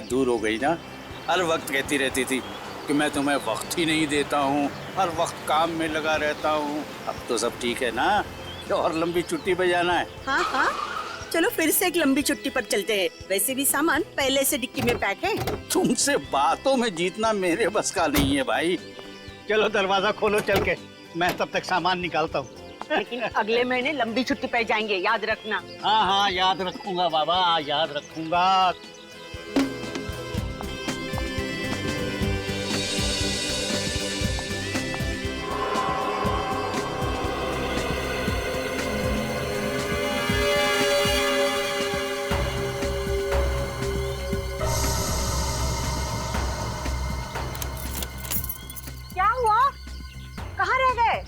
दूर हो गई ना। हर वक्त कहती रहती थी कि मैं तुम्हें वक्त ही नहीं देता हूँ, हर वक्त काम में लगा रहता हूँ। अब तो सब ठीक है ना, कि और लंबी छुट्टी पे जाना है? हाँ हाँ, चलो फिर से एक लंबी छुट्टी पर चलते हैं। वैसे भी सामान पहले से डिक्की में पैक है। तुमसे बातों में जीतना मेरे बस का नहीं है भाई। चलो दरवाजा खोलो चल के, मैं तब तक सामान निकालता हूँ। लेकिन अगले महीने लंबी छुट्टी पे जाएंगे, याद रखना। हाँ हाँ, याद रखूंगा बाबा, याद रखूंगा। क्या हुआ? कहाँ रह गए?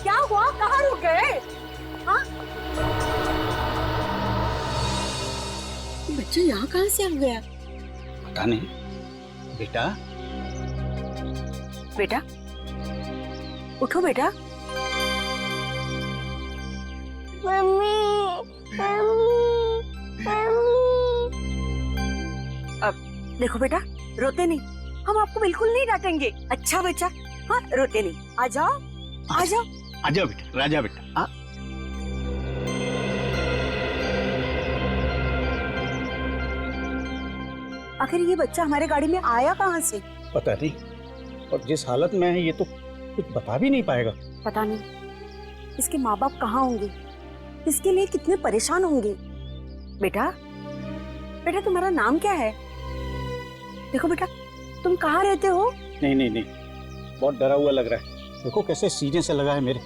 क्या हुआ? कहाँ रुक गए? हाँ? बच्चा यहाँ कहाँ से आ गया? पता नहीं बेटा। बेटा उठो बेटा। मम्मी, अब देखो बेटा, रोते नहीं, हम आपको बिल्कुल नहीं डांटेंगे। अच्छा बच्चा, हाँ रोते नहीं। आ जाओ आ जाओ। आजा बेटा, राजा बेटा। आखिर ये बच्चा हमारे गाड़ी में आया कहाँ से? पता नहीं, और जिस हालत में है ये तो कुछ बता भी नहीं पाएगा। पता नहीं इसके माँ बाप कहाँ होंगे, इसके लिए कितने परेशान होंगे। बेटा बेटा तुम्हारा नाम क्या है? देखो बेटा, तुम कहाँ रहते हो? नहीं नहीं नहीं, बहुत डरा हुआ लग रहा है। देखो कैसे सीने से लगा है मेरे।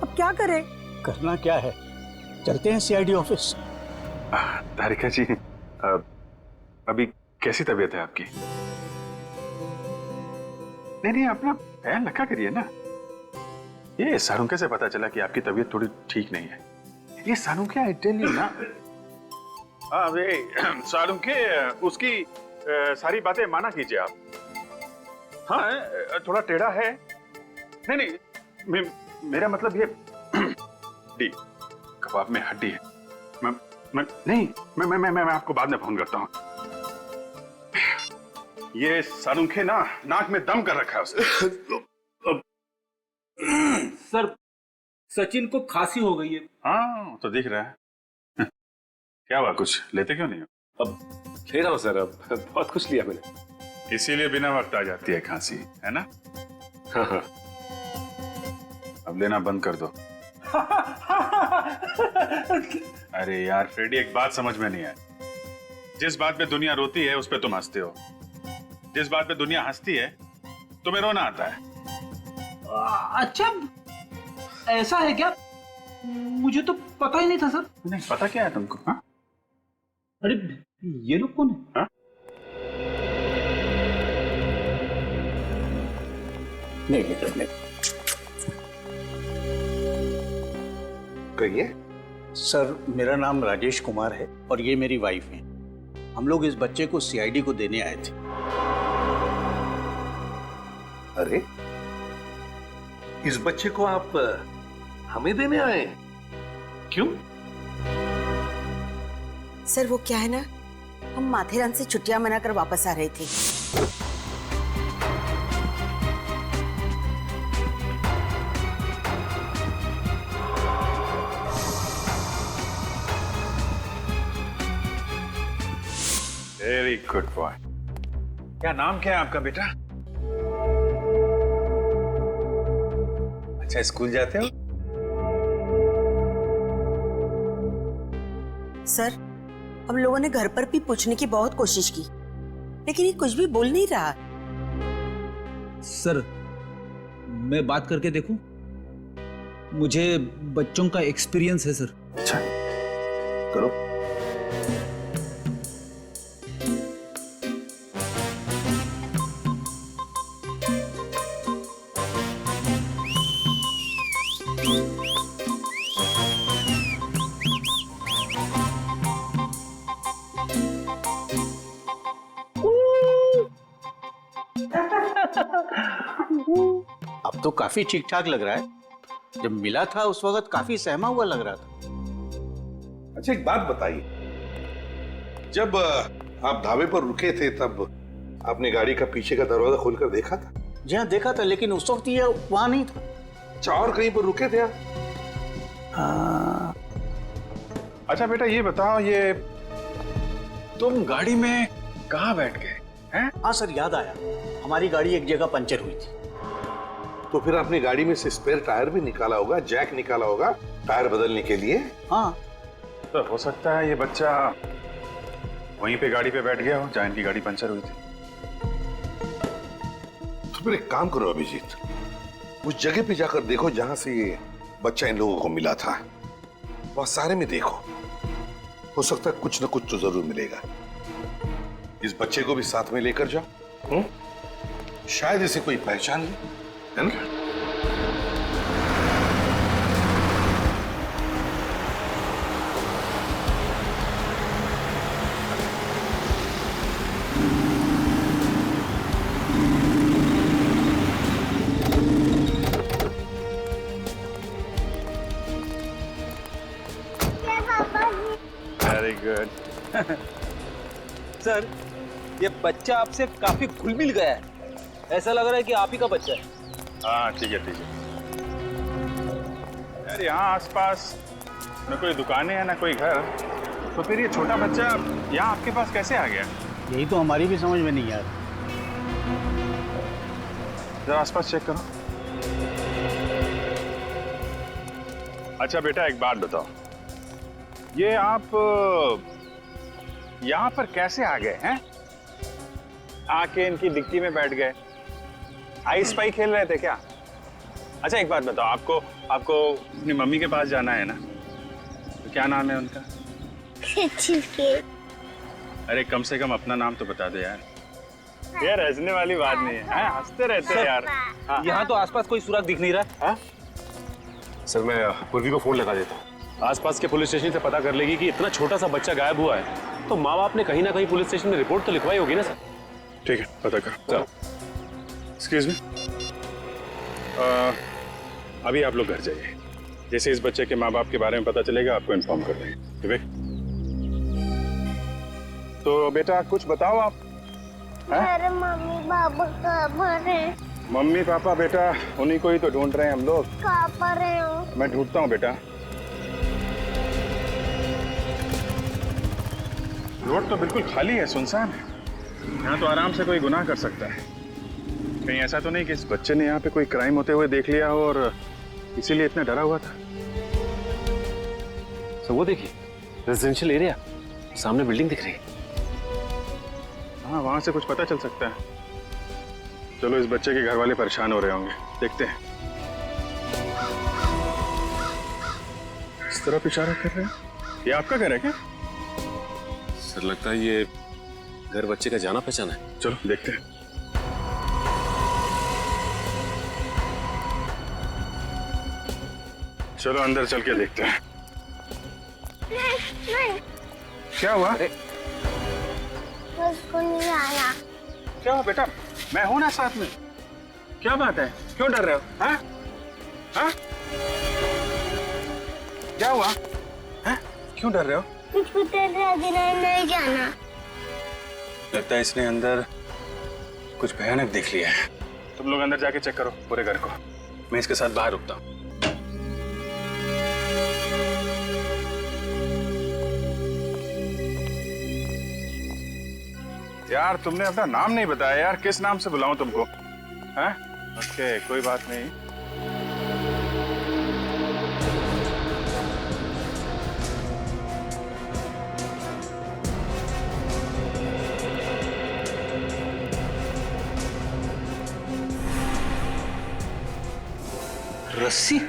अब क्या करें? करना क्या है, चलते हैं सीआईडी ऑफिस। तारिका जी, अभी कैसी तबीयत है आपकी? नहीं, अपना ख्याल रखा करिए ना। ये सारुंके से पता चला कि आपकी तबीयत थोड़ी ठीक नहीं है। ये सारुंके, आई टेल यू ना। सारुंके, उसकी सारी बातें माना कीजिए आप। हाँ, थोड़ा टेढ़ा है। नहीं, मेरा मतलब ये डी कबाब में हड्डी है। मैं आपको बाद में फोन करता हूँ। ये सारुंखे ना नाक में दम कर रखा है उसने। सर, सचिन को खांसी हो गई है। हाँ, तो दिख रहा है। क्या हुआ, कुछ लेते क्यों नहीं हो? अब ले रहा हूँ सर, अब बहुत कुछ लिया मैंने। इसीलिए बिना वक्त आ जाती है खांसी, है ना? हाँ। अब लेना बंद कर दो। अरे यार फ्रेडी, एक बात समझ में नहीं आई। जिस बात पे दुनिया रोती है उस पे तुम हंसते हो, जिस बात पे दुनिया हंसती है तुम्हें रोना आता है। अच्छा, ऐसा है क्या? मुझे तो पता ही नहीं था सर। नहीं पता क्या है तुमको? हाँ? अरे ये लोग कौन है? हाँ? नहीं। कहिए। सर, मेरा नाम राजेश कुमार है और ये मेरी वाइफ है। हम लोग इस बच्चे को सीआईडी को देने आए थे। अरे, इस बच्चे को आप हमें देने आए हैं? क्यों? सर वो क्या है ना, हम माथेरान से छुट्टियां मनाकर वापस आ रहे थे। Very good boy. क्या नाम क्या है आपका बेटा? अच्छा, स्कूल जाते हो? सर, हम लोगों ने घर पर भी पूछने की बहुत कोशिश की, लेकिन ये कुछ भी बोल नहीं रहा। सर, मैं बात करके देखूं? मुझे बच्चों का एक्सपीरियंस है सर। अच्छा, करो। तो काफी ठीक ठाक लग रहा है। जब मिला था उस वक्त काफी सहमा हुआ लग रहा था। अच्छा एक बात बताइए, जब आप ढाबे पर रुके थे तब आपने गाड़ी का पीछे का दरवाजा खोलकर देखा था? जी हाँ, देखा था, लेकिन उस वक्त ये वहां नहीं था। अच्छा, और कहीं पर रुके थे आप? अच्छा बेटा ये बताओ, ये तुम गाड़ी में कहाँ बैठ गए हैं? हाँ सर, याद आया, हमारी गाड़ी एक जगह पंचर हुई थी। तो फिर आपने गाड़ी में से स्पेयर टायर भी निकाला होगा, जैक निकाला होगा टायर बदलने के लिए। हाँ, तो हो सकता है ये बच्चा वहीं पे गाड़ी पे बैठ गया हो जहाँ इनकी गाड़ी पंचर हुई थी। तो फिर एक काम करो अभिजीत, उस जगह पे जाकर देखो जहां से ये बच्चा इन लोगों को मिला था। वहां सारे में देखो, हो सकता है कुछ ना कुछ तो जरूर मिलेगा। इस बच्चे को भी साथ में लेकर जाओ, शायद इसे कोई पहचान ले, है ना? Very good. सर, ये बच्चा आपसे काफी घुल मिल गया है। ऐसा लग रहा है कि आप ही का बच्चा है। हाँ ठीक है ठीक है। यार यहाँ आसपास न कोई दुकानें हैं ना कोई घर, तो फिर ये छोटा बच्चा यहाँ आपके पास कैसे आ गया? यही तो हमारी भी समझ में नहीं आ रहा। जरा आसपास चेक करो। अच्छा बेटा एक बात बताओ, ये आप यहाँ पर कैसे आ गए हैं? आके इनकी डिक्की में बैठ गए, आइस पाई खेल रहे थे क्या? अच्छा एक बात बताओ, आपको अपनी मम्मी के पास जाना है ना, तो क्या नाम है उनका? अरे कम से कम अपना नाम तो बता दो यार। यार हंसने वाली बात नहीं है, हंसते रहते हैं यार। हाँ। यहाँ तो आसपास कोई सुराग दिख नहीं रहा। हाँ? सर मैं पूर्वी को फोन लगा देता हूँ, आसपास के पुलिस स्टेशन से पता कर लेगी कि इतना छोटा सा बच्चा गायब हुआ है, तो माँ बाप ने कहीं ना कहीं पुलिस स्टेशन में रिपोर्ट तो लिखवाई होगी ना सर। ठीक है, पता कर। चलो। एक्सक्यूज मी, अभी आप लोग घर जाइए। जैसे इस बच्चे के माँ बाप के बारे में पता चलेगा आपको इन्फॉर्म कर देंगे। विवेक, तो बेटा कुछ बताओ आप। मेरे मम्मी पापा कहाँ पर हैं? मम्मी पापा बेटा उन्हीं को ही तो ढूंढ रहे हैं हम लोग। कहाँ पर हैं वो? मैं ढूंढता हूँ बेटा। रोड तो बिल्कुल खाली है, सुनसान है। यहाँ तो आराम से कोई गुनाह कर सकता है। कहीं ऐसा तो नहीं कि इस बच्चे ने यहाँ पे कोई क्राइम होते हुए देख लिया हो और इसीलिए इतना डरा हुआ था। सर वो देखिए, रेजिडेंशियल एरिया, सामने बिल्डिंग दिख रही है। हाँ वहां से कुछ पता चल सकता है। चलो इस बच्चे के घर वाले परेशान हो रहे होंगे, देखते हैं। इस तरफ इशारा कर रहे हैं, ये आपका घर है क्या? सर लगता है ये घर बच्चे का जाना पहचाना है। चलो देखते हैं। चलो अंदर चल के देखते हैं। नहीं, क्या हुआ? मुझको नहीं आना। क्या हुआ बेटा? मैं हूं ना साथ में। क्या बात है, क्यों डर रहे हो? हाँ? हाँ? क्या हुआ? हाँ? क्यों डर रहे हो? मुझको तेरे बिना नहीं जाना। लगता है इसने अंदर कुछ भयानक देख लिया है। तुम लोग अंदर जाके चेक करो पूरे घर को, मैं इसके साथ बाहर रुकता हूँ। यार तुमने अपना नाम नहीं बताया यार, किस नाम से बुलाऊं तुमको? हैं? ओके कोई बात नहीं। रस्सी?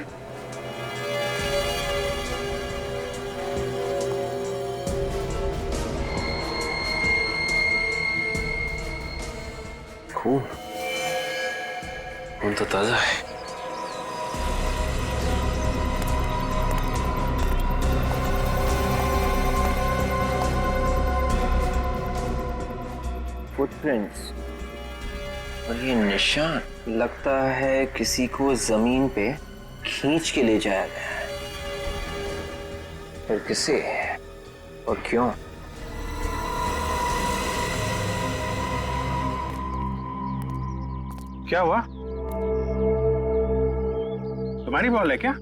खून तो ताजा है। फुटप्रिंट्स और ये निशान लगता है किसी को जमीन पे खींच के ले जाया गया है। पर किसे और क्यों? क्या हुआ? तुम्हारी बॉल है क्या?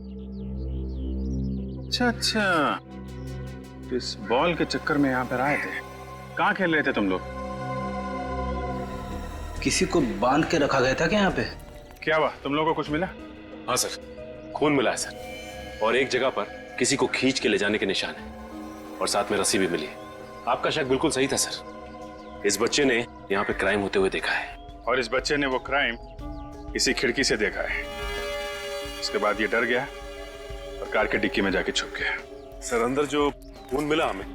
अच्छा अच्छा, तो इस बॉल के चक्कर में यहाँ पर आए थे। कहाँ खेल रहे थे तुम लोग? किसी को बांध के रखा गया था क्या यहाँ पे? क्या हुआ, तुम लोगों को कुछ मिला? हाँ सर, खून मिला है सर, और एक जगह पर किसी को खींच के ले जाने के निशान है, और साथ में रस्सी भी मिली है। आपका शक बिल्कुल सही था सर। इस बच्चे ने यहाँ पे क्राइम होते हुए देखा है, और इस बच्चे ने वो क्राइम इसी खिड़की से देखा है। उसके बाद ये डर गया और कार के डिक्की में जाके छुप गया। सर अंदर जो खून मिला हमें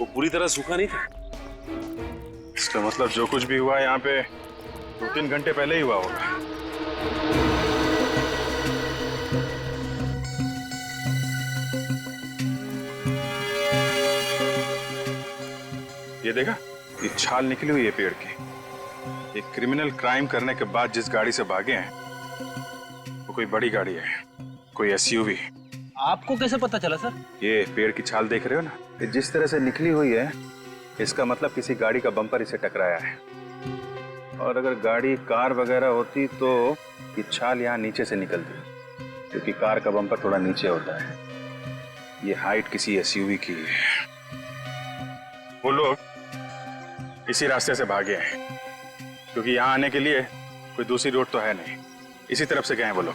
वो पूरी तरह सूखा नहीं था। इसका मतलब जो कुछ भी हुआ यहाँ पे 2-3 घंटे पहले ही हुआ होगा। ये देखा, ये छाल निकली हुई है पेड़ की। एक क्रिमिनल क्राइम करने के बाद जिस गाड़ी से भागे हैं वो कोई बड़ी गाड़ी है, कोई एसयूवी। आपको कैसे पता चला सर? ये पेड़ की छाल देख रहे हो ना, ये जिस तरह से निकली हुई है, इसका मतलब किसी गाड़ी का बम्पर इसे टकराया है। और अगर गाड़ी कार वगैरह होती तो ये छाल यहाँ नीचे से निकलती, क्योंकि कार का बम्पर थोड़ा नीचे होता है। ये हाइट किसी एसयूवी की है। वो लोग इसी रास्ते से भागे हैं, क्योंकि यहाँ आने के लिए कोई दूसरी रोड तो है नहीं। इसी तरफ से गए हैं वो लोग।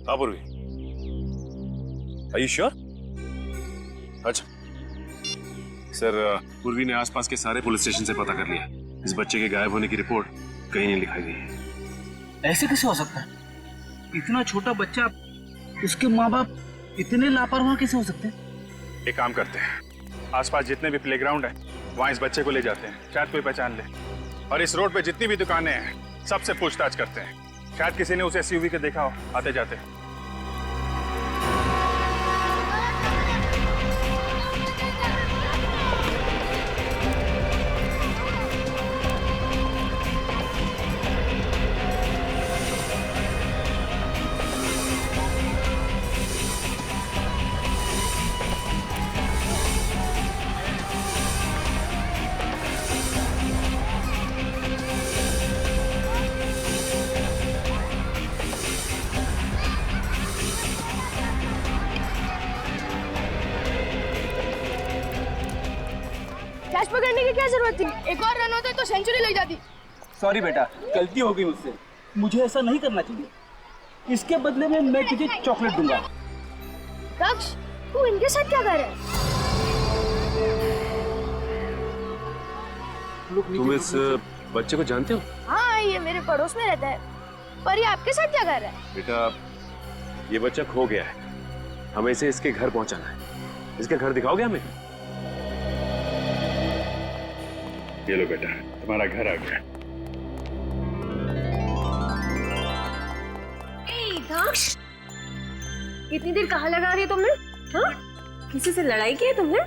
हाँ पूर्वी, Are you sure? अच्छा सर, पूर्वी ने आसपास के सारे पुलिस स्टेशन से पता कर लिया। इस बच्चे के गायब होने की रिपोर्ट कहीं नहीं लिखाई गई है। ऐसे कैसे हो सकता है? इतना छोटा बच्चा, उसके माँ बाप इतने लापरवाह कैसे हो सकते हैं? एक काम करते हैं, आसपास जितने भी प्लेग्राउंड है वहाँ इस बच्चे को ले जाते हैं, शायद कोई पहचान ले। और इस रोड पे जितनी भी दुकानें हैं सबसे पूछताछ करते हैं, शायद किसी ने उस एसयूवी को देखा हो आते जाते। कैच पकड़ने की क्या जरूरत थी? एक और रन होते तो सेंचुरी लग जाती। सॉरी बेटा, गलती हो गई मुझसे। मुझे ऐसा नहीं करना चाहिए। इसके बदले में मैं तुझे चॉकलेट दूंगा। दक्ष, तू इनके साथ क्या कर रहा है? तुम इस बच्चे को जानते हो? हाँ, ये मेरे पड़ोस में रहता है। पर ये आपके साथ क्या कर रहा है? बेटा, ये बच्चा खो गया है, हमें इसे इसके घर पहुंचाना है। इसके घर दिखाओगे हमें? ये लो बेटा, तुम्हारा घर आ गया। दक्ष, इतनी देर कहाँ लगा रही है तुमने? हाँ? किसी से लड़ाई की है तुमने?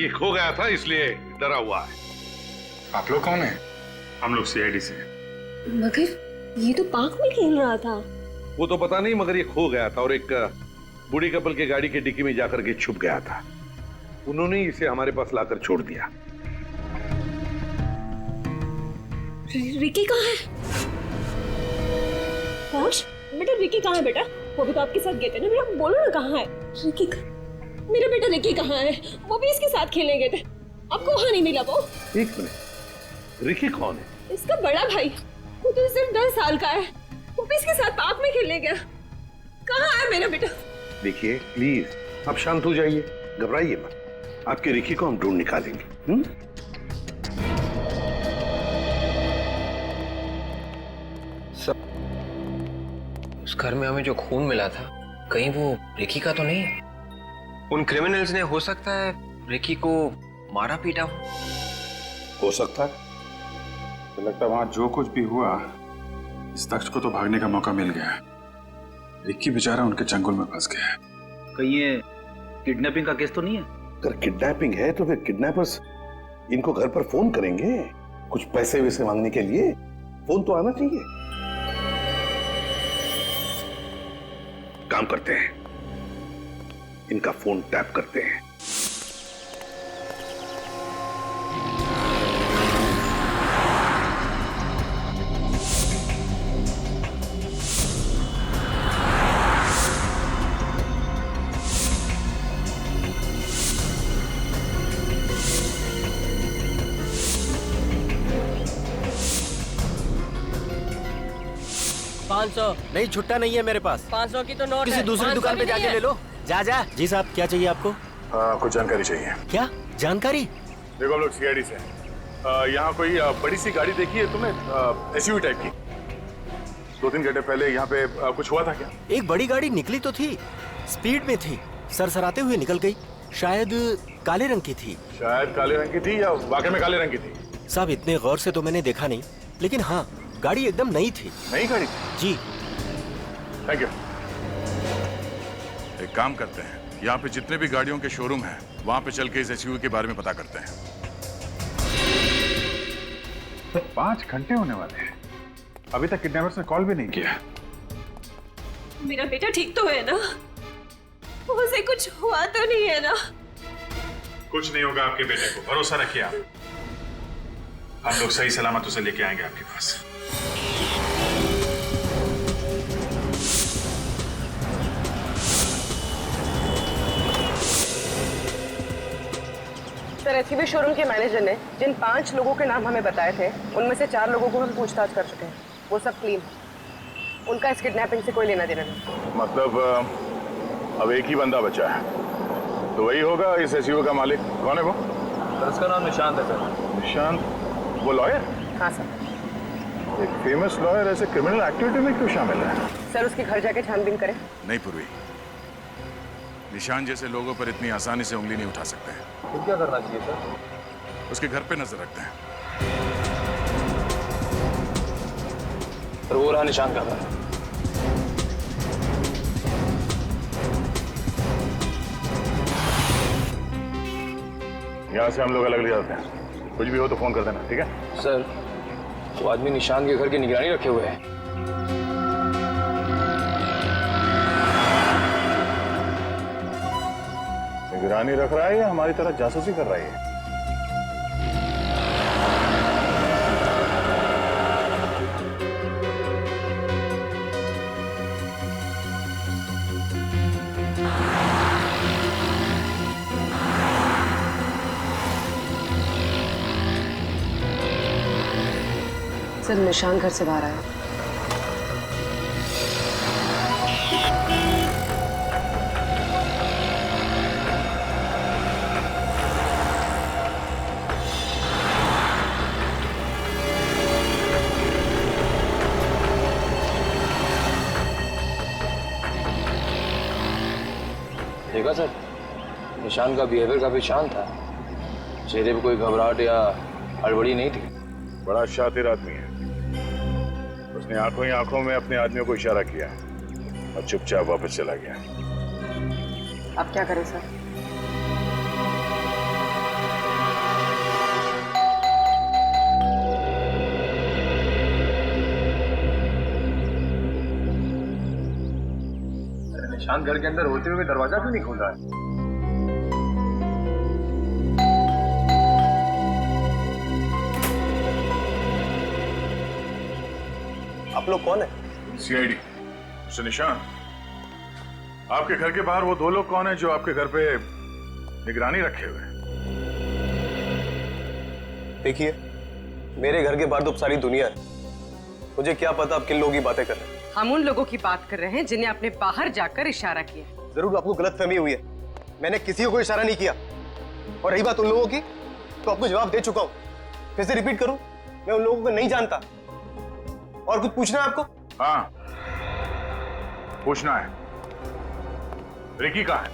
ये खो गया था इसलिए डरा हुआ है। आप लोग कौन हैं? हम लोग सीआईडी से। मगर ये तो पार्क में खेल रहा था। वो तो पता नहीं, मगर ये खो गया था और एक बूढ़ी कपल के गाड़ी की डिक्की में जाकर के छुप गया था। उन्होंने इसे हमारे पास लाकर छोड़ दिया। रिकी कहाँ है? दक्ष, बेटा रिकी कहाँ है बेटा? वो भी तो आपके साथ गए थे ना, बेटा बोलो ना कहाँ है रिकी? मेरा बेटा रिकी कहाँ है? वो भी इसके साथ खेलने गए थे, आपको वहाँ नहीं मिला वो? एक मिनट, रिकी कौन है? इसका बड़ा भाई, वो तो सिर्फ 10 साल का है। वो भी इसके साथ पार्क में खेलने गया। कहाँ है मेरा बेटा? देखिए प्लीज, आप शांत हो जाइए, घबराइए मत। आपके रिकी को हम ढूंढ निकालेंगे। उस घर में हमें जो खून मिला था, कहीं वो रिकी का तो नहीं है? उन क्रिमिनल्स ने हो सकता है रिकी को मारा पीटा हो सकता है। तो लगता है वहां जो कुछ भी हुआ, इस दक्ष को तो भागने का मौका मिल गया। रिकी बेचारा उनके चंगुल में फंस गया है। कहीं ये किडनैपिंग का केस तो नहीं है? अगर किडनैपिंग है तो फिर किडनैपर्स इनको घर पर फोन करेंगे, कुछ पैसे वैसे मांगने के लिए फोन तो आना चाहिए। काम करते हैं, इनका फोन टैप करते हैं। नहीं, छुट्टा नहीं है मेरे पास। 500 की तो नोट किसी दूसरी दुकान पे जाके ले लो। जा जा। जी साहब, क्या चाहिए आपको? कुछ जानकारी चाहिए। क्या जानकारी? देखो हम लोग सीआईडी से यहाँ कोई बड़ी सी गाड़ी देखी है तुमने, एसयूवी टाइप की? 2-3 घंटे पहले यहाँ पे कुछ हुआ था क्या? एक बड़ी गाड़ी निकली तो थी, स्पीड में थी, सरसराते हुए निकल गई। शायद काले रंग की थी। शायद काले रंग की थी या वाकई में काले रंग की थी? साहब इतने गौर से तो मैंने देखा नहीं, लेकिन हाँ गाड़ी एकदम नई थी। नई गाड़ी? जी। Thank you. एक काम करते हैं, यहाँ पे जितने भी गाड़ियों के शोरूम हैं, वहाँ पे चल के इस एसयूवी के बारे में पता करते हैं। 5 घंटे होने वाले हैं, अभी तक किडनैपर्स ने कॉल भी नहीं किया। मेरा बेटा ठीक तो है ना? उसे कुछ हुआ तो नहीं है ना? कुछ नहीं होगा आपके बेटे को, भरोसा रखिए आप। हम लोग सही सलामत उसे लेके आएंगे आपके पास। सर, एसयूवी शोरूम के मैनेजर ने जिन 5 लोगों के नाम हमें बताए थे, उनमें से 4 लोगों को हम पूछताछ कर चुके हैं। वो सब क्लीन, उनका इस किडनैपिंग से कोई लेना देना नहीं। मतलब अब एक ही बंदा बचा है, तो वही होगा इस एसयूवी का मालिक। कौन है वो? उसका नाम निशांत है सर। निशांत? वो लॉयर? हाँ सर। एक फेमस लॉयर ऐसे क्रिमिनल एक्टिविटी में क्यों शामिल है? सर, उसके घर जाके छानबीन करें। नहीं पूर्वी, निशांत जैसे लोगों पर इतनी आसानी से उंगली नहीं उठा सकते हैं। तो क्या करना चाहिए सर? उसके घर पे नजर रखते हैं। पर वो रहा निशांत का घर। यहाँ से हम लोग अलग ले जाते हैं, कुछ भी हो तो फोन कर देना, ठीक है? सर, वो आदमी निशांत के घर की निगरानी रखे हुए है। निगरानी रख रहा है या हमारी तरह जासूसी कर रहा है? सर, निशान घर से बाहर आया। देखा सर, निशांत का बिहेवियर काफी शांत था, चेहरे पे कोई घबराहट या हड़बड़ी नहीं थी। बड़ा शातिर आदमी है। उसने आंखों ही आंखों में अपने आदमियों को इशारा किया और चुपचाप वापस चला गया। अब क्या करें सर? निशांत घर के अंदर होते हुए दरवाजा क्यों नहीं खोल रहा है? आप लोग कौन है? सीआईडी। मिस्टर निशांत, आपके घर के बाहर वो 2 लोग कौन है जो आपके घर पे निगरानी रखे हुए हैं? देखिए, मेरे घर के बाहर तो सारी दुनिया है, मुझे क्या पता आप किन लोगों की बातें कर रहे हैं। हम उन लोगों की बात कर रहे हैं जिन्हें आपने बाहर जाकर इशारा किया। जरूर आपको गलतफहमी हुई है, मैंने किसी को इशारा नहीं किया। और रही बात उन लोगों की, तो आपको जवाब दे चुका हूं। फिर से रिपीट करूं, मैं उन लोगों को नहीं जानता। और कुछ पूछना है आपको? हाँ, पूछना है। रिकी कहाँ है?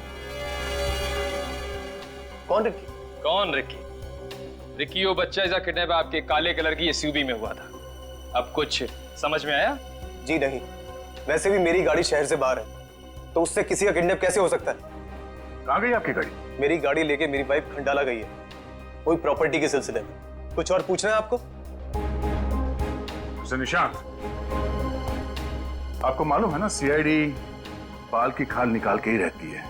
कौन रिकी? कौन रिकी? रिकी वो बच्चा ऐसा किडनैप आपके काले कलर की एसयूवी में हुआ था। अब कुछ समझ में आया? जी नहीं, वैसे भी मेरी गाड़ी शहर से बाहर है, तो उससे किसी का किडनैप कैसे हो सकता है? कहाँ गई आपकी गाड़ी? मेरी गाड़ी लेके मेरी वाइफ खंडाला गई है, कोई प्रॉपर्टी के सिलसिले में। कुछ और पूछना है आपको? मिस्टर निशांत, आपको मालूम है ना सीआईडी बाल की खाल निकाल के ही रहती है।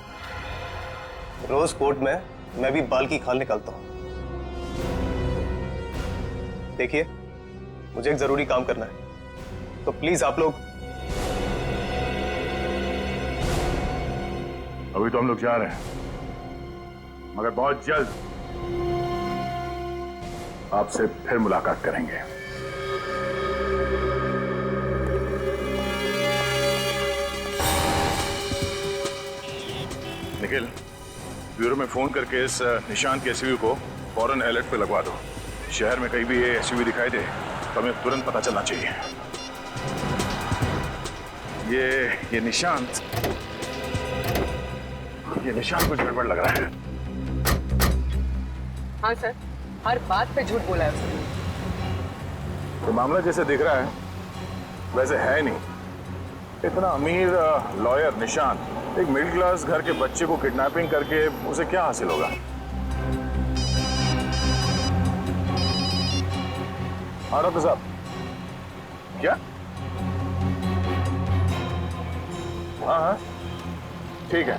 रोज कोर्ट में मैं भी बाल की खाल निकालता हूं। देखिए, मुझे एक जरूरी काम करना है, तो प्लीज आप लोग। अभी तो हम लोग जा रहे हैं, मगर बहुत जल्द आपसे फिर मुलाकात करेंगे। निखिल, ब्यूरो में फोन करके इस निशांत के एसयूवी को फौरन अलर्ट पे लगवा दो। शहर में कहीं भी ये एसयूवी दिखाई दे तो हमें तुरंत पता चलना चाहिए। ये निशांत कुछ गड़बड़ लग रहा है। हाँ सर, हर बात पे झूठ बोला है उसने। तो मामला जैसे दिख रहा है वैसे है नहीं। इतना अमीर लॉयर निशांत एक मिडिल क्लास घर के बच्चे को किडनैपिंग करके उसे क्या हासिल होगा? हाँ डॉक्टर साहब, क्या? हाँ ठीक है।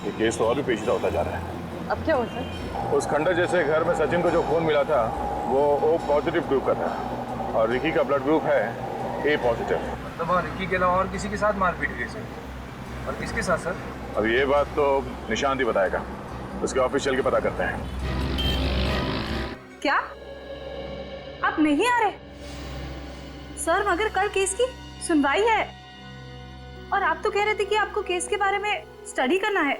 ये केस तो और भी पेचीदा होता जा रहा है। अब क्या हुआ सर? उस खंडर जैसे घर में सचिन को जो खून मिला था वो O पॉजिटिव ग्रुप का था और रिकी का ब्लड ग्रुप है A पॉजिटिव। मतलब रिकी के अलावा और किसी के साथ मारपीट हुई सर? और किसके साथ सर? अब ये बात तो निशांत ही बताएगा, उसके ऑफिस चल के पता करते हैं। क्या आप नहीं आ रहे सर? मगर कल केस की सुनवाई है और आप तो कह रहे थे कि आपको केस के बारे में स्टडी करना है।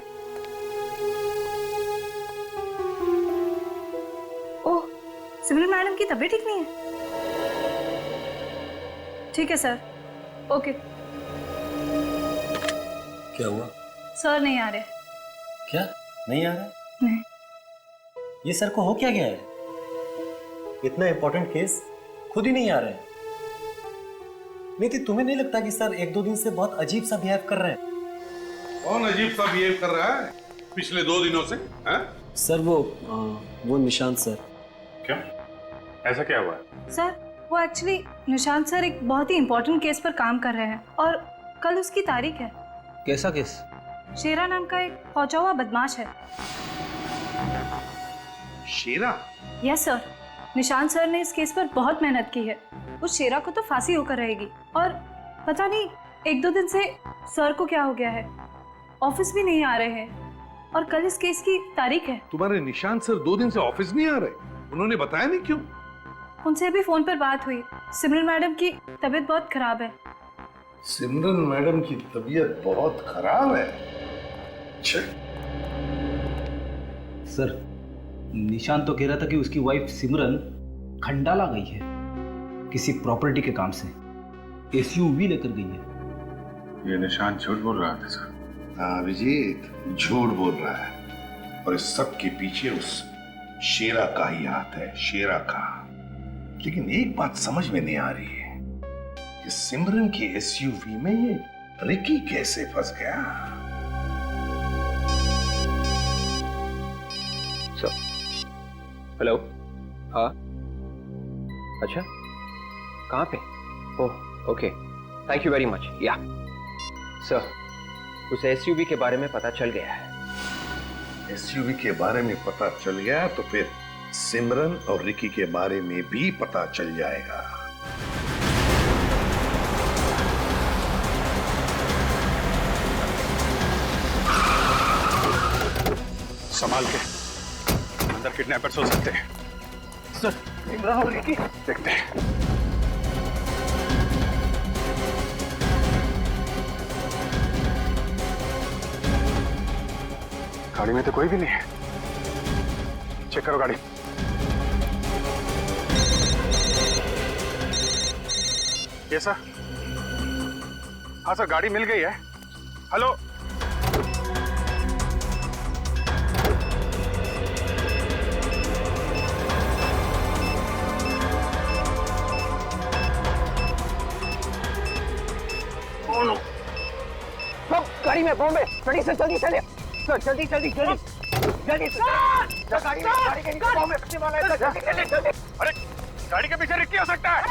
ओह, सिमरन मैडम की तबीयत ठीक नहीं है। ठीक है सर, ओके। क्या हुआ? सर नहीं आ रहे। क्या नहीं आ रहा? नहीं। ये सर को हो क्या गया है? इतना इंपॉर्टेंट केस खुद ही नहीं आ रहे हैं। नहीं, तुम्हें नहीं लगता कि सर एक दो दिन से बहुत अजीब सा बिहेव कर रहे हैं? कौन अजीब सा बिहेव कर रहा है पिछले 2 दिनों से? सर वो निशांत सर। क्या? ऐसा क्या हुआ है? सर वो एक्चुअली निशांत सर एक बहुत ही इम्पोर्टेंट केस पर काम कर रहे हैं और कल उसकी तारीख है। कैसा केस? शेरा नाम का एक पहुंचा हुआ बदमाश है। शेरा? यस सर, निशांत सर ने इस केस पर बहुत मेहनत की है। उस शेरा को तो फांसी होकर रहेगी और पता नहीं 1-2 दिन से सर को क्या हो गया है, ऑफिस भी नहीं आ रहे हैं और कल इस केस की तारीख है। तुम्हारे निशांत सर 2 दिन से ऑफिस नहीं आ रहे? उन्होंने बताया नहीं क्यों? उनसे अभी फोन पर बात हुई, सिमरन मैडम की तबीयत बहुत खराब है। सिमरन मैडम की तबीयत बहुत खराब है? अच्छा। सर, निशांत तो कह रहा था कि उसकी वाइफ सिमरन खंडाला गई है किसी प्रॉपर्टी के काम से, एसयूवी लेकर गई है। ये निशांत झूठ बोल रहा था सर। हाँ अभिजीत, झूठ बोल रहा है और इस सब के पीछे उस शेरा का ही हाथ है, शेरा का। लेकिन एक बात समझ में नहीं आ रही है कि सिमरन की एसयूवी में ये रिकी कैसे फंस गया? हेलो। हाँ, अच्छा, कहाँ पे? Oh okay, thank you very much. या सर, उस एसयूवी के बारे में पता चल गया है। एसयूवी के बारे में पता चल गया तो फिर सिमरन और रिकी के बारे में भी पता चल जाएगा। संभाल के, अंदर किडनैपर्स हो सकते हैं। सर, सिमरन और रिकी देखते हैं। गाड़ी में तो कोई भी नहीं है। चेक करो गाड़ी। ये सर? हाँ सर, गाड़ी मिल गई है। हेलो, गाड़ी में बॉम्बे, जल्दी से जल्दी चले सर, जल्दी जल्दी जल्दी। अरे गाड़ी के पीछे रिक्की हो सकता है।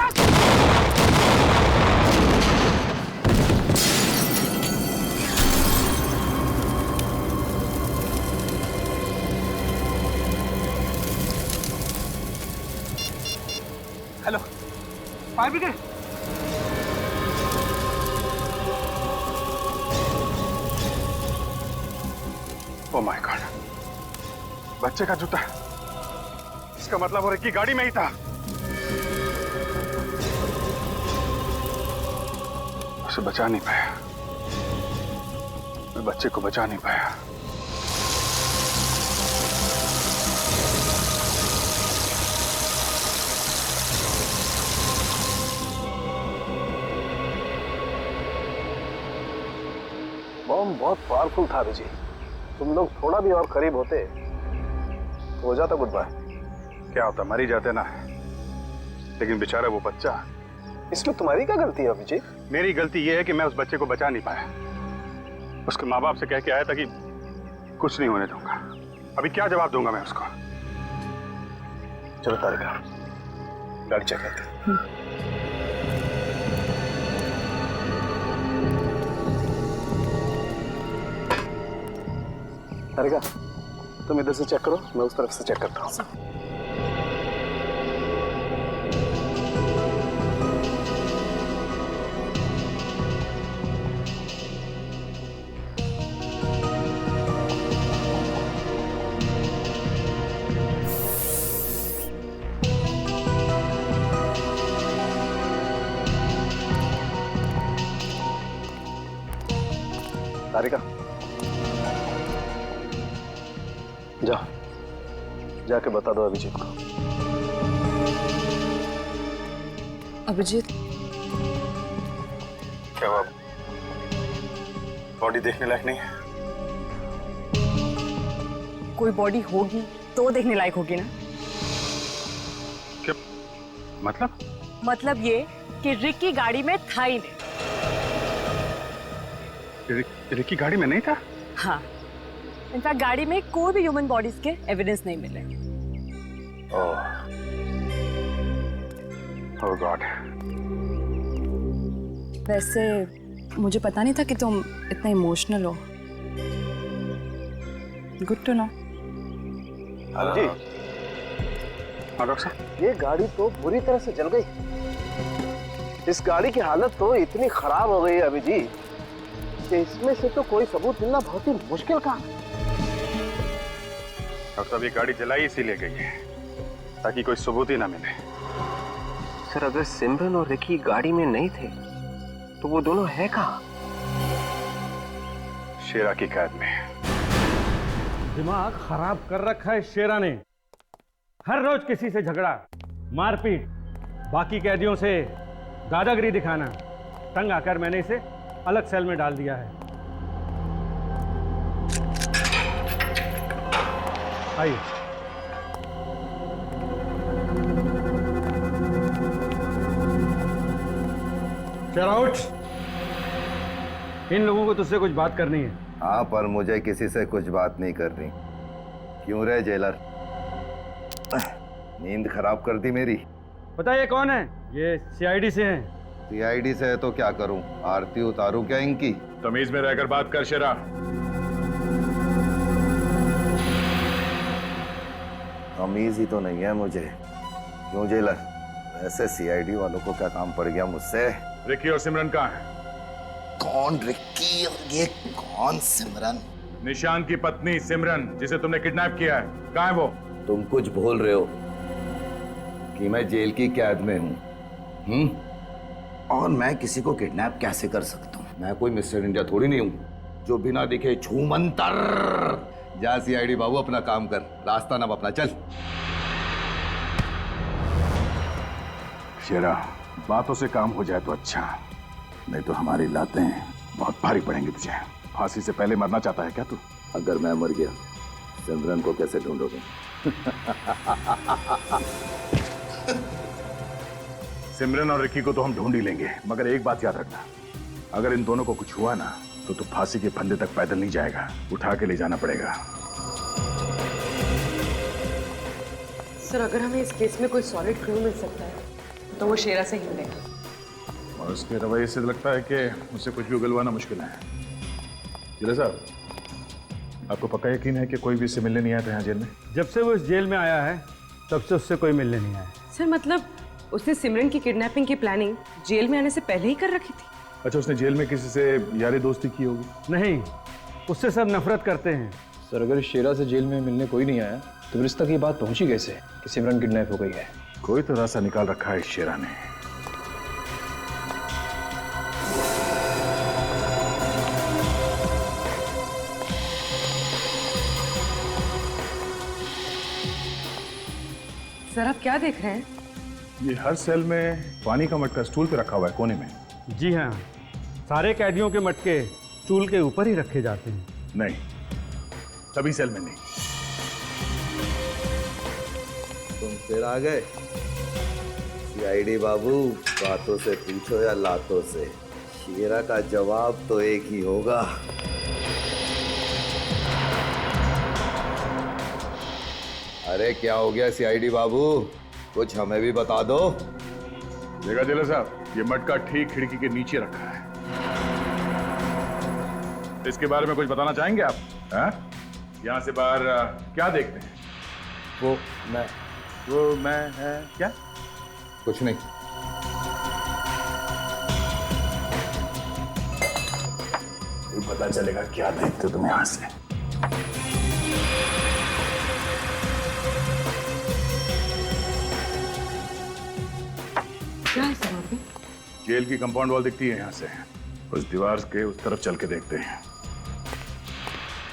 Hello, fire brigade. Oh my God, बच्चे का जूता। इसका मतलब वो रिक्की गाड़ी में ही था। उसे बचा नहीं पाया, मैं बच्चे को बचा नहीं पाया। बॉम्ब बहुत पावरफुल था अभिजीत। तुम लोग थोड़ा भी और करीब होते तो हो जाता गुड बाय। क्या होता, मर ही जाते ना। लेकिन बेचारा वो बच्चा। इसमें तुम्हारी क्या गलती है अभिजीत? मेरी गलती ये है कि मैं उस बच्चे को बचा नहीं पाया। उसके माँ बाप से कह के आया था कि कुछ नहीं होने दूंगा। अभी क्या जवाब दूंगा मैं उसको? चलो तारिका, गाड़ी चेक करते हैं। तारिका, तुम इधर से चेक करो, मैं उस तरफ से चेक करता हूँ। तारिका, जाओ, जाके बता दो अभिजीत को। अभिजीत, क्या हुआ? बॉडी देखने लायक नहीं है? कोई बॉडी होगी तो देखने लायक होगी ना। क्या मतलब? मतलब ये कि रिक्की गाड़ी में था ही नहीं। रिक्की गाड़ी में नहीं था? हाँ, इनफैक्ट गाड़ी में कोई भी ह्यूमन बॉडीज के एविडेंस नहीं मिले। ओह गॉड। वैसे मुझे पता नहीं था कि तुम इतना इमोशनल हो। Good to know. जी, हाँ डॉक्टर साहब। ये गाड़ी तो बुरी तरह से जल गई। इस गाड़ी की हालत तो इतनी खराब हो गई अभिजीत कि इसमें से तो कोई सबूत मिलना बहुत ही मुश्किल काम है। डॉक्टर साहब, ये गाड़ी जलाई इसीलिए गई है ताकि कोई सबूत ही ना मिले। सर, अगर सिमरन और रिकी गाड़ी में नहीं थे तो वो दोनों है कहाँ? शेरा की कैद में। दिमाग खराब कर रखा है शेरा ने। हर रोज किसी से झगड़ा, मारपीट, बाकी कैदियों से दादागिरी दिखाना। तंग आकर मैंने इसे अलग सेल में डाल दिया है। आइए। शेरा उठ, इन लोगों को तुझसे कुछ बात करनी है। हाँ, पर मुझे किसी से कुछ बात नहीं करनी। क्यों रे जेलर, नींद खराब कर दी मेरी। बताइए कौन है? ये सीआईडी से हैं। सीआईडी से है तो क्या करूं? आरती उतारूं क्या इनकी? तमीज में रहकर बात कर शेरा। तमीज ही तो नहीं है मुझे। क्यों जेलर, वैसे सीआईडी वालों को क्या काम पड़ गया मुझसे? रिकी और सिमरन कहाँ है? कौन रिक्की और ये कौन सिमरन? निशान की पत्नी सिमरन, जिसे तुमने किडनैप किया है, कहाँ है वो? तुम कुछ भूल रहे हो कि मैं जेल की कैद में हूँ। और मैं किसी को किडनैप कैसे कर सकता हूँ? मैं कोई मिस्टर इंडिया थोड़ी नहीं हूँ जो बिना दिखे छूमंतर। जा सीआईडी बाबू, अपना काम कर, रास्ता ना अपना चल। शेरा, बातों से काम हो जाए तो अच्छा, नहीं तो हमारी लातें बहुत भारी पड़ेंगी तुझे। फांसी से पहले मरना चाहता है क्या तू? अगर मैं मर गया, सिमरन को कैसे ढूंढोगे? सिमरन और रिकी को तो हम ढूंढ ही लेंगे, मगर एक बात याद रखना, अगर इन दोनों को कुछ हुआ ना तो तू फांसी के फंदे तक पैदल नहीं जाएगा, उठा के ले जाना पड़ेगा। सर अगर हमें इस केस में कोई सॉलिड क्लू मिल सकता है तो वो शेरा से ही मिलेगा। और उसके रवैये से लगता है कि मुझसे कुछ भी उगलवाना मुश्किल है। जिला साहब, आपको पक्का यकीन है कि कोई भी इससे मिलने नहीं आया था यहाँ जेल में? जब से वो इस जेल में आया है तब से उससे कोई मिलने नहीं आया। सर मतलब उसने सिमरन की किडनैपिंग की प्लानिंग जेल में आने से पहले ही कर रखी थी। अच्छा, उसने जेल में किसी से यारी दोस्ती की होगी? नहीं, उससे सब नफरत करते हैं। सर अगर शेरा से जेल में मिलने कोई नहीं आया तो फिर इस तक ये बात पहुंची कैसे कि सिमरन किडनैप हो गई है? कोई तो रास्ता निकाल रखा है इस शेरा ने। सर आप क्या देख रहे हैं? ये हर सेल में पानी का मटका स्टूल पे रखा हुआ है कोने में। जी हाँ, सारे कैदियों के मटके स्टूल के ऊपर ही रखे जाते हैं। नहीं, सभी सेल में नहीं। तुम फिर आ गए? सीआईडी बाबू, बातों से पूछो या लातों से, शेरा का जवाब तो एक ही होगा। अरे क्या हो गया सीआईडी बाबू, कुछ हमें भी बता दो। देखा जिला साहब, ये मटका ठीक खिड़की के नीचे रखा है। इसके बारे में कुछ बताना चाहेंगे आप? यहाँ से बाहर क्या देखते हैं? वो मैं है क्या? कुछ नहीं। पता चलेगा क्या देखते हो तुम यहाँ से। क्या है सर वहाँ पे? जेल की कंपाउंड वॉल दिखती है यहाँ से। उस दीवार के उस तरफ चल के देखते हैं।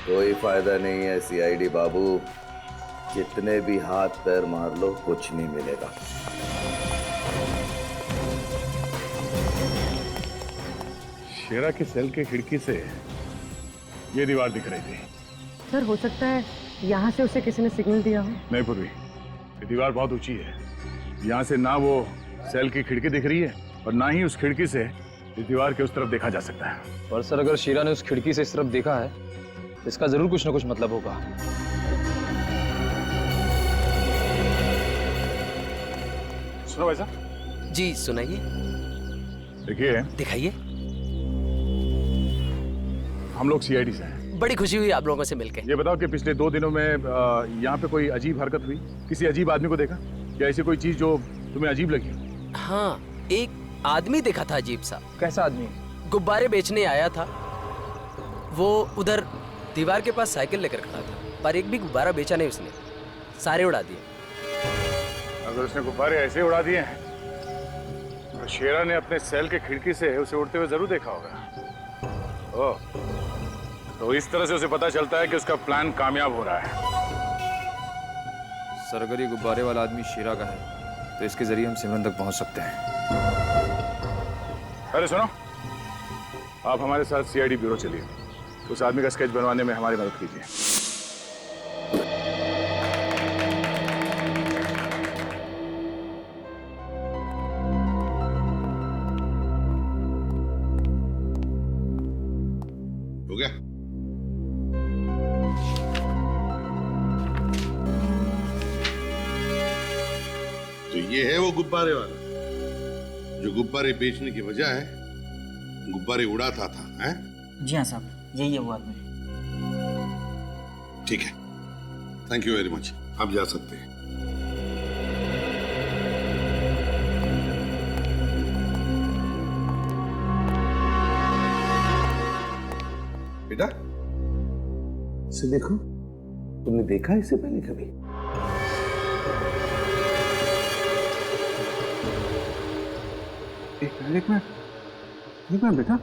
कोई फायदा नहीं है सीआईडी बाबू, जितने भी हाथ पैर मार लो कुछ नहीं मिलेगा। शेरा के सेल के खिड़की से ये दीवार दिख रही थी। सर हो सकता है यहाँ से उसे किसी ने सिग्नल दिया हो। नहीं पूर्वी, ये दीवार बहुत ऊंची है। यहाँ से ना वो सेल की खिड़की दिख रही है और ना ही उस खिड़की से इस दीवार के उस तरफ देखा जा सकता है। पर सर अगर शेरा ने उस खिड़की से इस तरफ देखा है तो इसका जरूर कुछ ना कुछ मतलब होगा। सुनो भाई साहब। जी सुनाइए। देखिए, दिखाइए। हम लोग सीआईडी से हैं। बड़ी खुशी हुई आप लोगों से मिलके। ये बताओ कि पिछले 2 दिनों में यहाँ पे कोई अजीब हरकत हुई? किसी अजीब आदमी को देखा या ऐसी कोई चीज जो तुम्हें अजीब लगी? हाँ, एक आदमी देखा था अजीब सा। कैसा आदमी? गुब्बारे बेचने आया था। वो उधर दीवार के पास साइकिल लेकर खड़ा था, पर एक भी गुब्बारा बेचा नहीं उसने, सारे उड़ा दिए। अगर उसने गुब्बारे ऐसे उड़ा दिए हैं तो शेरा ने अपने सेल के खिड़की से उसे उड़ते हुए जरूर देखा होगा। ओह, तो इस तरह से उसे पता चलता है कि उसका प्लान कामयाब हो रहा है। सर अगर ये गुब्बारे वाला आदमी शेरा का है तो इसके जरिए हम सिमरन तक पहुंच सकते हैं। अरे सुनो, आप हमारे साथ सीआईडी ब्यूरो चलिए। उस आदमी का स्केच बनवाने में हमारी मदद कीजिए। हो गया? तो ये है वो गुब्बारे वाला जो गुब्बारे बेचने की वजह है गुब्बारे उड़ाता था, हैं? जी हाँ साहब, यही है वो आदमी। ठीक है, थैंक यू वेरी मच। आप जा सकते हैं। बेटा, इसे देखो। तुमने देखा इससे पहले कभी? एक मिनट बेटा,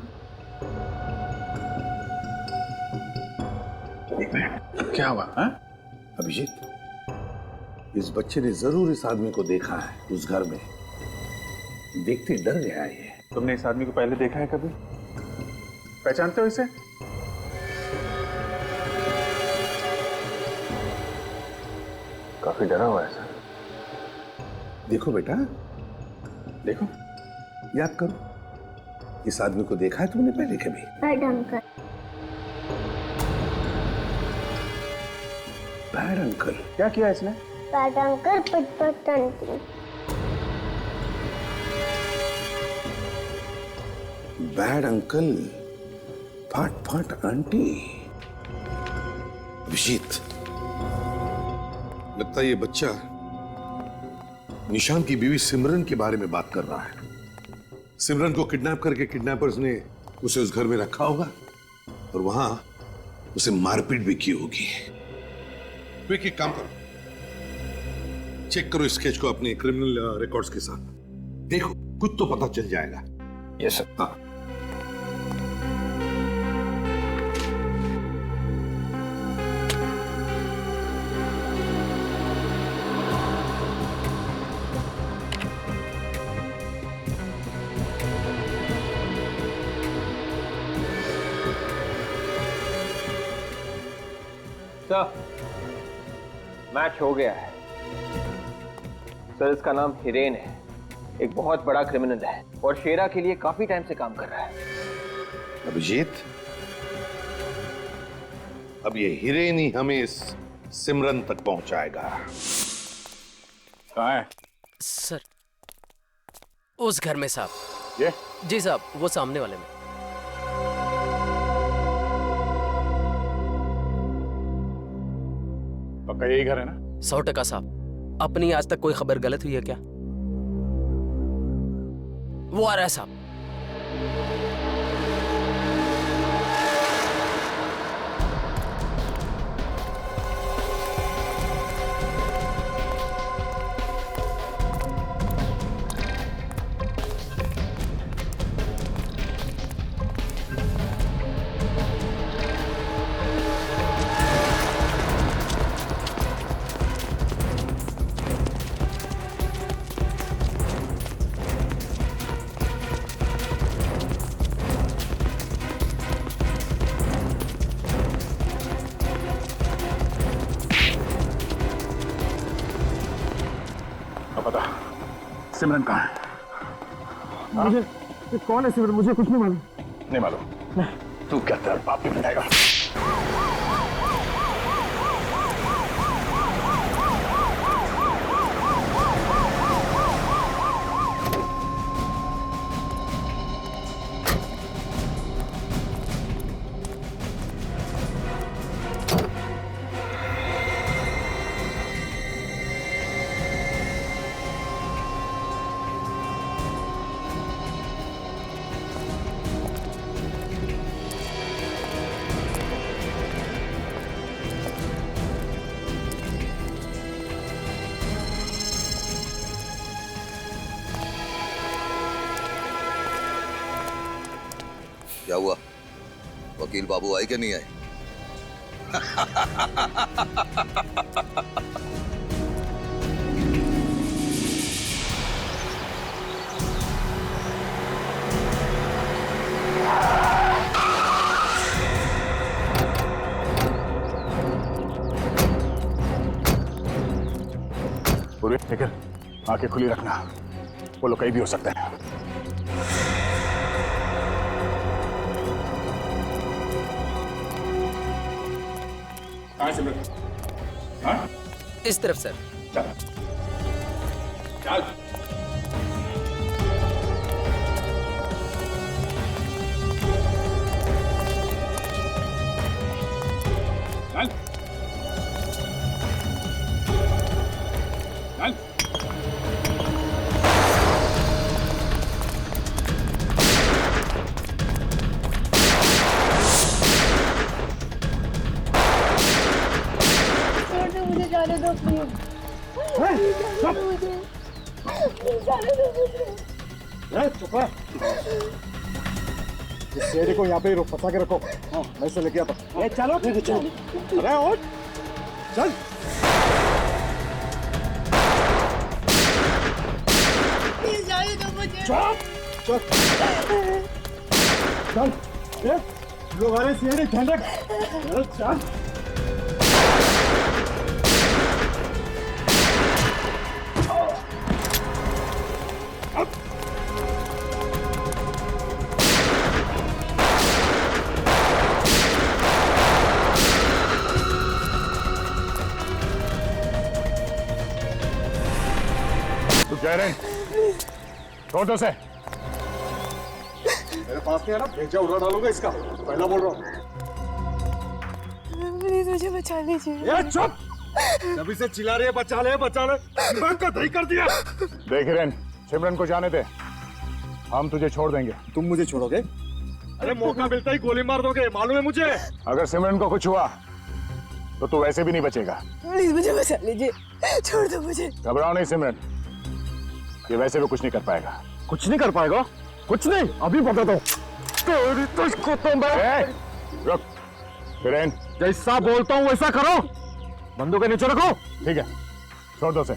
एक मिनट। क्या हुआ? अभिजीत, इस बच्चे ने जरूर इस आदमी को देखा है उस घर में। देखते डर गया है ये। तुमने इस आदमी को पहले देखा है कभी? पहचानते हो इसे? काफी डरा हुआ है सर। देखो बेटा, देखो, याद करो, इस आदमी को देखा है तुमने पहले कभी? Bad uncle. Bad uncle? क्या किया इसने? बैड अंकल पट आंटी। बैड अंकल फट फट आंटी। अभिजीत, लगता है ये बच्चा निशान की बीवी सिमरन के बारे में बात कर रहा है। सिमरन को किडनैप करके किडनैपर्स ने उसे उस घर में रखा होगा और वहां उसे मारपीट भी की होगी। तो एक काम करो, चेक करो स्केच को अपने क्रिमिनल रिकॉर्ड्स के साथ, देखो कुछ तो पता चल जाएगा। Yes sir. हाँ। सर, मैच हो गया है। सर, इसका नाम हिरेन है, एक बहुत बड़ा क्रिमिनल है और शेरा के लिए काफी टाइम से काम कर रहा है। अभिजीत, अब ये हिरेन ही हमें इस सिमरन तक पहुंचाएगा। कहाँ है? सर, उस घर में साहब। ये? जी साहब, वो सामने वाले में। पक्का यही घर है ना? 100% साहब। अपनी आज तक कोई खबर गलत हुई है क्या? वो आ रहा है साहब। पता सिमरन कहाँ है? मुझे कौन है सिमरन? मुझे कुछ नहीं मालूम। नहीं मालूम? तू क्या तेरा बाप भी बताएगा? क्या हुआ? वकील बाबू आए कि नहीं आए? पूरी लेकिन आंखें खुली रखना, वो लोग कहीं भी हो सकते हैं। कहाँ से मिल? हाँ? इस तरफ सर। चल चल। चल चल। मुझे जाने दो प्लीज। जाने दो मुझे। जाने दो मुझे। चुप है। इस शेरे को यहाँ पे रोक, फंसा के रखो। हाँ, मैं इसे लेके आता हूँ। चलो ठीक है, चलो। अरे उठ, चल। जाने दो मुझे। चल चल। चल, लोग आ रहे हैं, शेरे ध्यान रख। चल चल। छोड़ दो उसे। मेरे पास नहीं है ना, भेजा उड़ा डालूंगा इसका, पहला बोल रहा हूँ। प्लीज मुझे बचा लीजिए। ये चुप, जब इसे चिल्ला रही है बचा ले दिमाग का दही कर दिया। देख हिरेन, सिमरन को जाने दे, हम तुझे छोड़ देंगे। तुम मुझे छोड़ोगे? अरे मौका मिलता ही गोली मार दोगे, मालूम है मुझे। अगर सिमरन को कुछ हुआ तो तू वैसे भी नहीं बचेगा। प्लीज मुझे बचा लीजिए, छोड़ दो मुझे। घबराओ नहीं सिमरन, ये वैसे भी कुछ नहीं कर पाएगा। कुछ नहीं कर पाएगा? कुछ नहीं, अभी बता दो। तुझको तो मैं रुक हिरेन, जैसा बोलता हूँ वैसा करो। बंदूक के नीचे रखो। ठीक है, छोड़ दो उसे।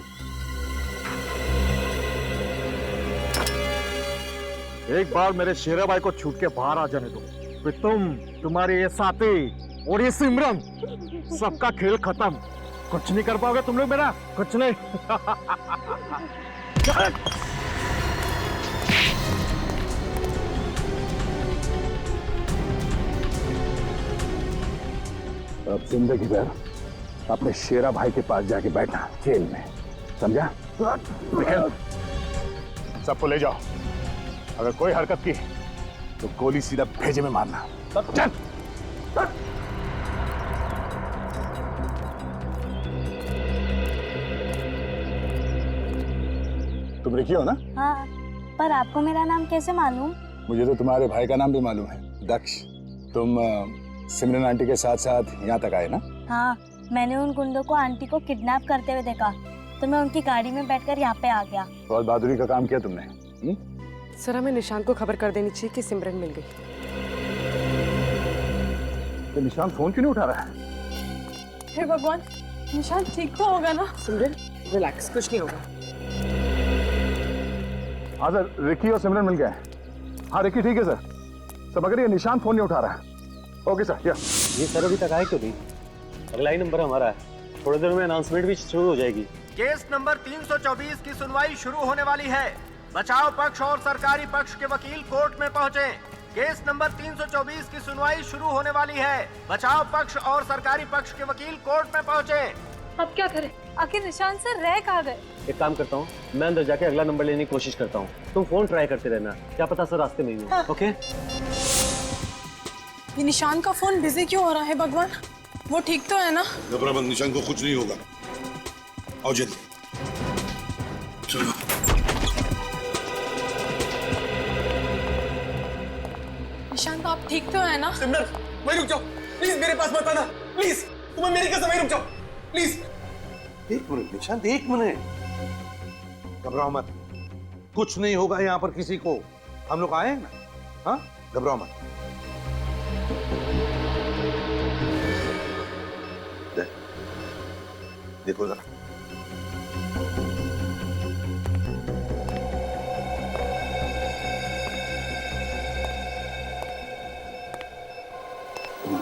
एक बार मेरे शेरा भाई को छूट के बाहर आ जाने दो, फिर तुम्हारे ये साथी और ये सिमरन, सबका खेल खत्म। कुछ नहीं कर पाओगे तुम लोग मेरा, कुछ नहीं। अब जिंदगी भर अपने शेरा भाई के पास जाके बैठना जेल में, समझा? सबको ले जाओ, अगर कोई हरकत की तो गोली सीधा भेजे में मारना। चल। तुम रिकी हो ना? हाँ, पर आपको मेरा नाम कैसे मालूम? मुझे तो तुम्हारे भाई का नाम भी मालूम है, दक्ष। तुम सिमरन आंटी के साथ साथ यहाँ तक आए ना? हाँ, मैंने उन गुंडों को आंटी को किडनैप करते हुए देखा, तो मैं उनकी गाड़ी में बैठकर यहाँ पे आ गया। बहुत बहादुरी का काम किया तुमने। सर, हमें निशांत को खबर कर देनी चाहिए कि सिमरन मिल गई। तो निशांत फोन क्यों नहीं उठा रहा है? हे भगवान, निशांत ठीक तो होगा ना? सिमरन रिलैक्स, कुछ नहीं होगा। हाँ सर, रिकी और सिमरन मिल गए। हाँ रिकी ठीक है सर, सब अगर ये निशांत फोन नहीं उठा रहा है। Okay sir. ये सर अभी तक आए क्यों नहीं? अगला ही नंबर हमारा है, थोड़ी देर में अनाउंसमेंट भी शुरू हो जाएगी। केस नंबर 324 की सुनवाई शुरू होने वाली है। बचाव पक्ष और सरकारी पक्ष के वकील कोर्ट में पहुंचे। केस नंबर 324 की सुनवाई शुरू होने वाली है। बचाव पक्ष और सरकारी पक्ष के वकील कोर्ट में पहुंचे। अब क्या करें? आखिर निशांत सर रह कहाँ गए? एक काम करता हूँ, मैं अंदर जाके अगला नंबर लेने की कोशिश करता हूँ, तुम फोन ट्राई करते रहना, क्या पता सर रास्ते में ही हो। ओके? ये निशांत का फोन बिजी क्यों हो रहा है भगवान? वो ठीक तो है ना? घबरा मत, निशांत को कुछ नहीं होगा। आओ जल्दी चलो। निशांत आप ठीक तो है ना? सिमरन, वहीं रुक जाओ प्लीज, मेरे पास मत आना प्लीज। तुम्हें मेरी कसम, वहीं रुक जाओ प्लीज। एक मिनट निशांत, एक मिनट, घबराओ मत, कुछ नहीं होगा यहाँ पर किसी को। हम लोग आए हैं ना? हाँ, घबराओ मत। देखो जरा,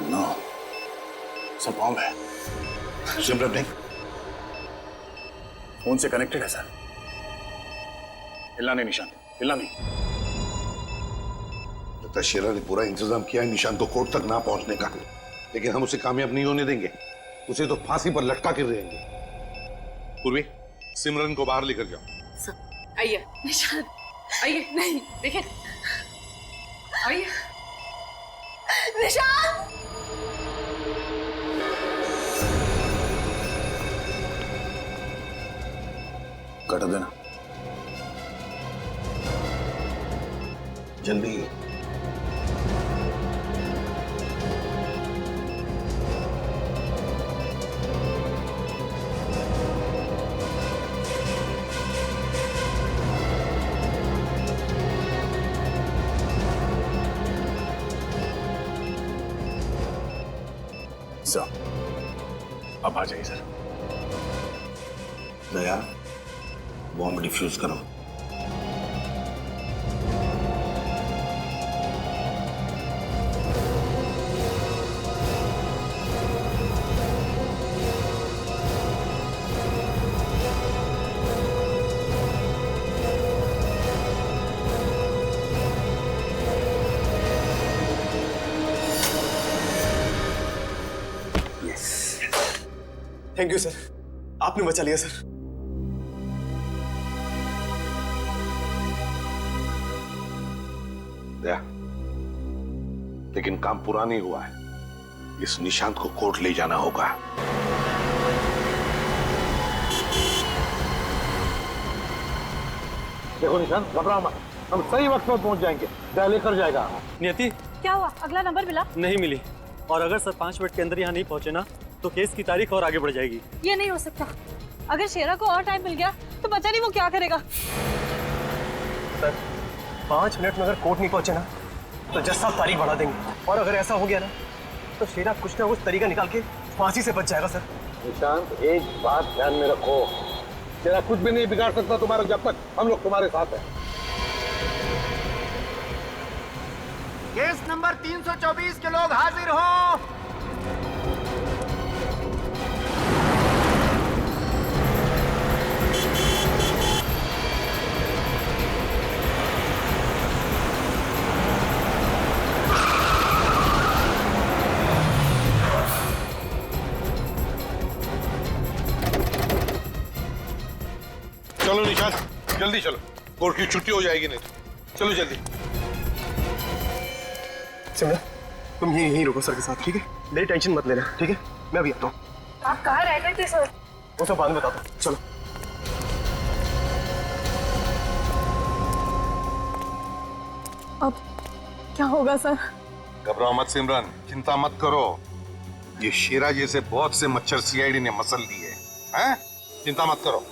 नो, सब बॉम्ब है। सिमरन नहीं, फोन से कनेक्टेड है सर। हिलना नहीं निशांत, हिलना नहीं। लगता है शेरा ने पूरा इंतजाम किया है निशांत को कोर्ट तक ना पहुंचने का, लेकिन हम उसे कामयाब नहीं होने देंगे। उसे तो फांसी पर लटका के रहेंगे। पूर्वी, सिमरन को बाहर लेकर जाओ। आइए निशांत, आइए। नहीं देखिए, आइए निशांत। कट देना जल्दी। सर, अब आ जाइए सर। दया, बॉम्ब डिफ्यूज करो। थैंक यू सर, आपने बचा लिया सर। दया, लेकिन काम पूरा नहीं हुआ है। इस निशांत को कोर्ट ले जाना होगा। देखो निशांत, घबराओ मत, हम सही वक्त पर पहुंच जाएंगे। दया लेकर जाएगा। नियति, क्या हुआ? अगला नंबर मिला? नहीं मिली, और अगर सर 5 मिनट के अंदर यहाँ नहीं पहुंचे ना तो केस की तारीख और आगे बढ़ जाएगी। ये नहीं हो सकता। अगर शेरा को और टाइम मिल गया तो पता नहीं वो क्या करेगा। सर 5 मिनट में अगर कोर्ट नहीं पहुंचे ना तो जज साहब तारीख बढ़ा देंगे, और अगर ऐसा हो गया ना तो शेरा कुछ ना कुछ तरीका निकाल के फांसी से बच जाएगा। सर निशांत, एक बात ध्यान में रखो, तेरा कुछ भी नहीं बिगाड़ सकता तुम्हारा, जब तक हम लोग तुम्हारे साथ हैं। केस नंबर 324 के लोग हाजिर हो। चलो निशांत, जल्दी चलो, कोर्ट की छुट्टी हो जाएगी नहीं तो। चलो जल्दी। सिमरन, तुम यहीं रुको सर के साथ, ठीक है? मेरी टेंशन मत लेना, ठीक है? मैं अभी आता हूँ। आप कहाँ रह गए थे सर? वो सब बाद में बताता हूँ, चलो। अब क्या होगा सर? घबराओ मत सिमरन, चिंता मत करो। ये शेरा जैसे बहुत से मच्छर सीआईडी ने मसल लिए हैं, चिंता मत करो।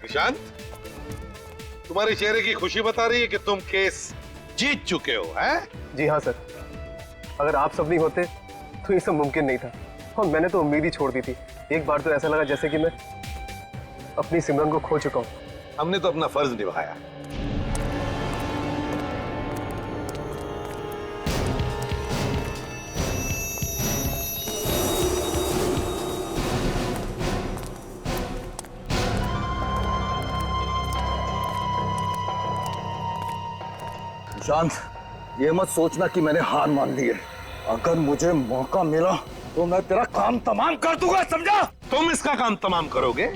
निशांत, तुम्हारे चेहरे की खुशी बता रही है कि तुम केस जीत चुके हो, हैं? जी हाँ सर, अगर आप सब नहीं होते तो ये सब मुमकिन नहीं था, और मैंने तो उम्मीद ही छोड़ दी थी। एक बार तो ऐसा लगा जैसे कि मैं अपनी सिमरन को खो चुका हूँ। हमने तो अपना फर्ज निभाया। शांत, ये मत सोचना कि मैंने हार मान ली है। अगर मुझे मौका मिला तो मैं तेरा काम तमाम कर दूंगा, समझा? तुम इसका काम तमाम करोगे?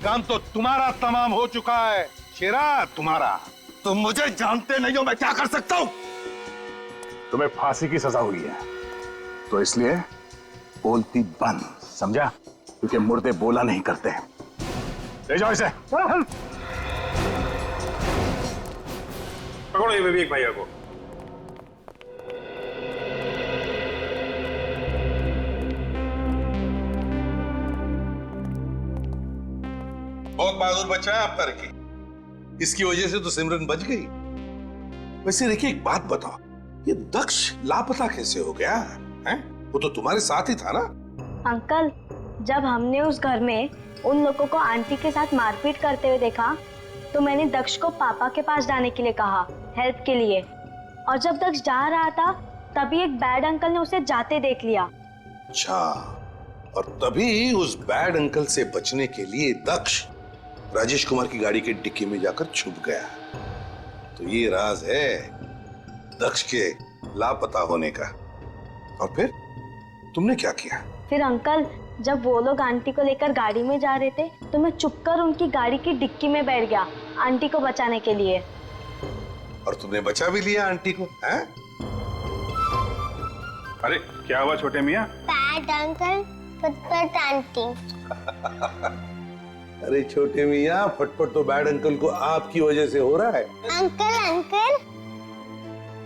काम तो तुम्हारा तमाम हो चुका है शेरा, तुम्हारा। तुम मुझे जानते नहीं हो, मैं क्या कर सकता हूं? तुम्हें फांसी की सजा हुई है, तो इसलिए बोलती बंद, समझा? क्योंकि मुर्दे बोला नहीं करते। ले जाओ इसे। पकड़ो ये विवेक भैया को। बहुत बहादुर बच्चा है आपका रिकी, इसकी वजह से तो सिमरन बच गई। वैसे देखिए, एक बात बताओ, ये दक्ष लापता कैसे हो गया है? वो तो तुम्हारे साथ ही था ना? अंकल, जब हमने उस घर में उन लोगों को आंटी के साथ मारपीट करते हुए देखा तो मैंने दक्ष को पापा के पास जाने के लिए कहा, हेल्प के लिए। और जब दक्ष जा रहा था तभी एक बैड अंकल ने उसे जाते देख लिया। अच्छा, और तभी उस बैड अंकल से बचने के लिए दक्ष राजेश कुमार की गाड़ी के डिक्की में जाकर छुप गया। तो ये राज है दक्ष के लापता होने का। और फिर तुमने क्या किया? फिर अंकल, जब वो लोग आंटी को लेकर गाड़ी में जा रहे थे तो मैं चुपकर उनकी गाड़ी की डिक्की में बैठ गया आंटी को बचाने के लिए। और तुमने बचा भी लिया आंटी को, हैं? अरे क्या हुआ छोटे मियाँ? बैड अंकल, फटफट आंटी। अरे छोटे मियाँ, फटफट तो बैड अंकल को आपकी वजह से हो रहा है। Uncle uncle.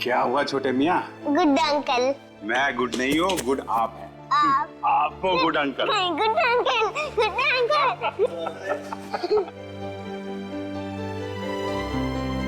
क्या हुआ छोटे मियाँ? Good uncle. मैं गुड नहीं हूँ, गुड आप है। आप हो good uncle. Good uncle, good uncle.